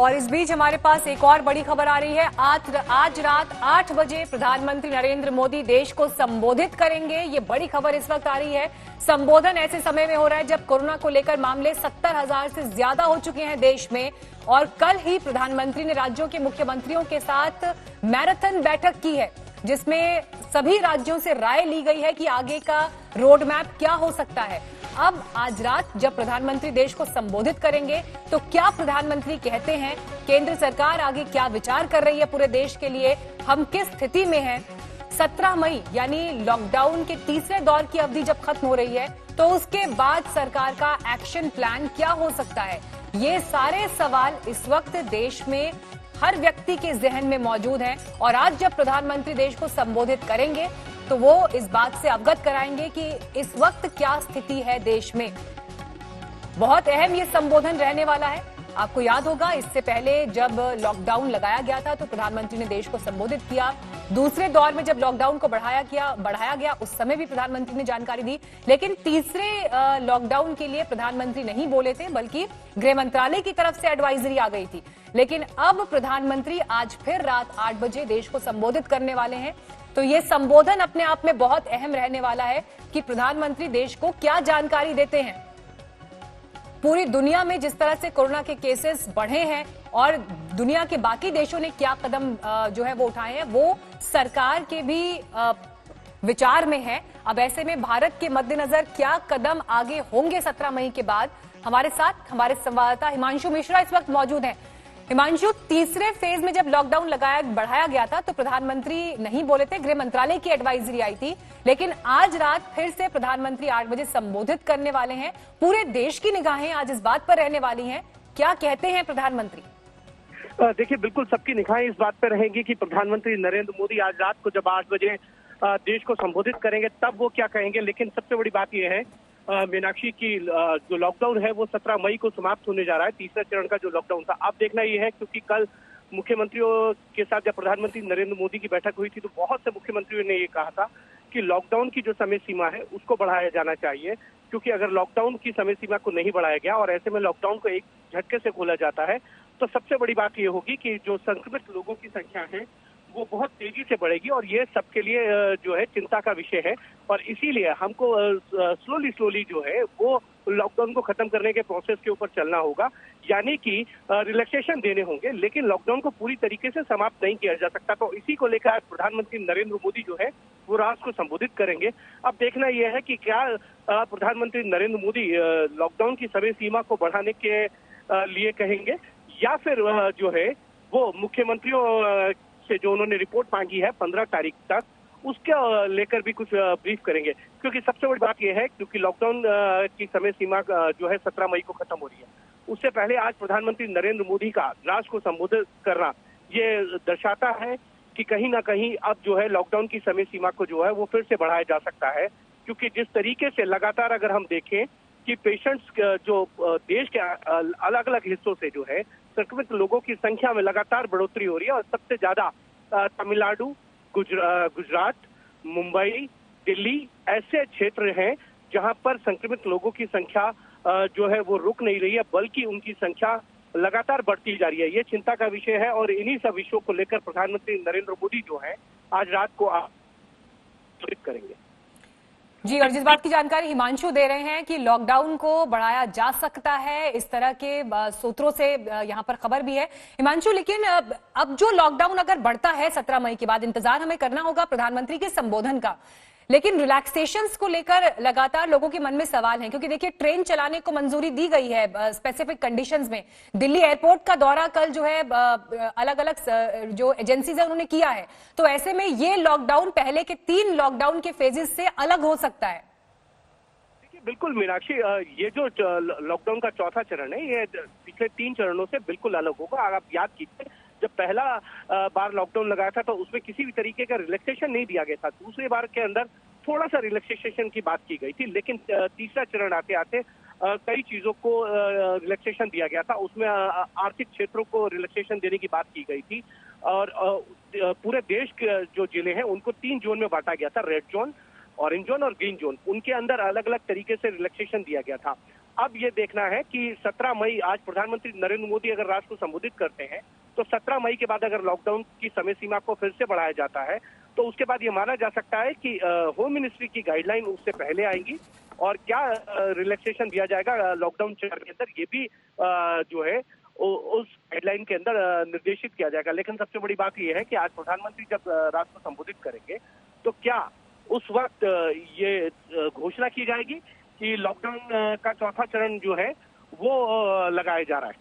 और इस बीच हमारे पास एक और बड़ी खबर आ रही है। आज रात 8 बजे प्रधानमंत्री नरेंद्र मोदी देश को संबोधित करेंगे। ये बड़ी खबर इस वक्त आ रही है। संबोधन ऐसे समय में हो रहा है जब कोरोना को लेकर मामले 70,000 से ज्यादा हो चुके हैं देश में। और कल ही प्रधानमंत्री ने राज्यों के मुख्यमंत्रियों के साथ मैराथन बैठक की है, जिसमें सभी राज्यों से राय ली गई है कि आगे का रोड मैप क्या हो सकता है। अब आज रात जब प्रधानमंत्री देश को संबोधित करेंगे तो क्या प्रधानमंत्री कहते हैं, केंद्र सरकार आगे क्या विचार कर रही है पूरे देश के लिए, हम किस स्थिति में हैं, 17 मई यानी लॉकडाउन के तीसरे दौर की अवधि जब खत्म हो रही है तो उसके बाद सरकार का एक्शन प्लान क्या हो सकता है। ये सारे सवाल इस वक्त देश में हर व्यक्ति के जहन में मौजूद हैं। और आज जब प्रधानमंत्री देश को संबोधित करेंगे तो वो इस बात से अवगत कराएंगे कि इस वक्त क्या स्थिति है देश में। बहुत अहम ये संबोधन रहने वाला है। आपको याद होगा इससे पहले जब लॉकडाउन लगाया गया था तो प्रधानमंत्री ने देश को संबोधित किया। दूसरे दौर में जब लॉकडाउन को बढ़ाया गया उस समय भी प्रधानमंत्री ने जानकारी दी। लेकिन तीसरे लॉकडाउन के लिए प्रधानमंत्री नहीं बोले थे, बल्कि गृह मंत्रालय की तरफ से एडवाइजरी आ गई थी। लेकिन अब प्रधानमंत्री आज फिर रात 8 बजे देश को संबोधित करने वाले हैं। तो ये संबोधन अपने आप में बहुत अहम रहने वाला है कि प्रधानमंत्री देश को क्या जानकारी देते हैं। पूरी दुनिया में जिस तरह से कोरोना के केसेस बढ़े हैं और दुनिया के बाकी देशों ने क्या कदम जो है वो उठाए हैं, वो सरकार के भी विचार में है। अब ऐसे में भारत के मद्देनजर क्या कदम आगे होंगे 17 मई के बाद, हमारे साथ हमारे संवाददाता हिमांशु मिश्रा इस वक्त मौजूद हैं। हिमांशु, तीसरे फेज में जब लॉकडाउन बढ़ाया गया था तो प्रधानमंत्री नहीं बोले थे, गृह मंत्रालय की एडवाइजरी आई थी। लेकिन आज रात फिर से प्रधानमंत्री 8 बजे संबोधित करने वाले हैं। पूरे देश की निगाहें आज इस बात पर रहने वाली हैं, क्या कहते हैं प्रधानमंत्री? देखिए, बिल्कुल सबकी निगाहें इस बात पर रहेंगी कि प्रधानमंत्री नरेंद्र मोदी आज रात को जब 8 बजे देश को संबोधित करेंगे तब वो क्या कहेंगे। लेकिन सबसे बड़ी बात यह है मीनाक्षी की जो लॉकडाउन है वो 17 मई को समाप्त होने जा रहा है, तीसरा चरण का जो लॉकडाउन था। अब देखना यह है क्योंकि कल मुख्यमंत्रियों के साथ जब प्रधानमंत्री नरेंद्र मोदी की बैठक हुई थी तो बहुत से मुख्यमंत्रियों ने ये कहा था कि लॉकडाउन की जो समय सीमा है उसको बढ़ाया जाना चाहिए, क्योंकि अगर लॉकडाउन की समय सीमा को नहीं बढ़ाया गया और ऐसे में लॉकडाउन को एक झटके से खोला जाता है तो सबसे बड़ी बात यह होगी कि जो संक्रमित लोगों की संख्या है वो बहुत तेजी से बढ़ेगी और ये सबके लिए जो है चिंता का विषय है। और इसीलिए हमको स्लोली जो है वो लॉकडाउन को खत्म करने के प्रोसेस के ऊपर चलना होगा, यानी कि रिलैक्सेशन देने होंगे, लेकिन लॉकडाउन को पूरी तरीके से समाप्त नहीं किया जा सकता। तो इसी को लेकर आज प्रधानमंत्री नरेंद्र मोदी जो है वो रात को संबोधित करेंगे। अब देखना यह है कि क्या प्रधानमंत्री नरेंद्र मोदी लॉकडाउन की समय सीमा को बढ़ाने के लिए कहेंगे या फिर जो है वो मुख्यमंत्रियों से जो उन्होंने रिपोर्ट मांगी है 15 तारीख तक उसके लेकर भी कुछ ब्रीफ करेंगे। क्योंकि सबसे बड़ी बात यह है क्योंकि लॉकडाउन की समय सीमा जो है 17 मई को खत्म हो रही है, उससे पहले आज प्रधानमंत्री नरेंद्र मोदी का राष्ट्र को संबोधित करना ये दर्शाता है कि कहीं ना कहीं अब जो है लॉकडाउन की समय सीमा को जो है वो फिर से बढ़ाया जा सकता है। क्योंकि जिस तरीके से लगातार अगर हम देखें कि पेशेंट्स जो देश के अलग अलग हिस्सों से जो है संक्रमित लोगों की संख्या में लगातार बढ़ोतरी हो रही है और सबसे ज्यादा तमिलनाडु, गुजरात, मुंबई, दिल्ली ऐसे क्षेत्र हैं जहां पर संक्रमित लोगों की संख्या जो है वो रुक नहीं रही है, बल्कि उनकी संख्या लगातार बढ़ती जा रही है। ये चिंता का विषय है और इन्हीं सब विषयों को लेकर प्रधानमंत्री नरेंद्र मोदी जो है आज रात को करेंगे। जी, और जिस बात की जानकारी हिमांशु दे रहे हैं कि लॉकडाउन को बढ़ाया जा सकता है, इस तरह के सूत्रों से यहां पर खबर भी है हिमांशु। लेकिन अब जो लॉकडाउन अगर बढ़ता है 17 मई के बाद, इंतजार हमें करना होगा प्रधानमंत्री के संबोधन का। लेकिन रिलैक्सेशंस को लेकर लगातार लोगों के मन में सवाल हैं, क्योंकि देखिए ट्रेन चलाने को मंजूरी दी गई है स्पेसिफिक कंडीशंस में। दिल्ली एयरपोर्ट का दौरा कल जो है अलग अलग जो एजेंसीज है उन्होंने किया है। तो ऐसे में ये लॉकडाउन पहले के 3 लॉकडाउन के फेजेस से अलग हो सकता है। देखिए, बिल्कुल मीनाक्षी, ये जो लॉकडाउन का चौथा चरण है ये पिछले 3 चरणों से बिल्कुल अलग होगा। अगर आप याद कीजिए जब पहला बार लॉकडाउन लगाया था तो उसमें किसी भी तरीके का रिलैक्सेशन नहीं दिया गया था। दूसरी बार के अंदर थोड़ा सा रिलैक्सेशन की बात की गई थी, लेकिन तीसरा चरण आते आते कई चीजों को रिलैक्सेशन दिया गया था। उसमें आर्थिक क्षेत्रों को रिलैक्सेशन देने की बात की गई थी और पूरे देश के जो जिले हैं उनको 3 जोन में बांटा गया था, रेड जोन, ऑरेंज जोन और ग्रीन जोन। उनके अंदर अलग अलग तरीके से रिलैक्सेशन दिया गया था। अब ये देखना है कि 17 मई आज प्रधानमंत्री नरेंद्र मोदी अगर राष्ट्र को संबोधित करते हैं तो 17 मई के बाद अगर लॉकडाउन की समय सीमा को फिर से बढ़ाया जाता है तो उसके बाद ये माना जा सकता है कि होम मिनिस्ट्री की गाइडलाइन उससे पहले आएंगी और क्या रिलैक्सेशन दिया जाएगा लॉकडाउन चरण के अंदर, ये भी जो है उस गाइडलाइन के अंदर निर्देशित किया जाएगा। लेकिन सबसे बड़ी बात यह है कि आज प्रधानमंत्री जब राष्ट्र को संबोधित करेंगे तो क्या उस वक्त ये घोषणा की जाएगी कि लॉकडाउन का चौथा चरण जो है वो लगाया जा रहा है।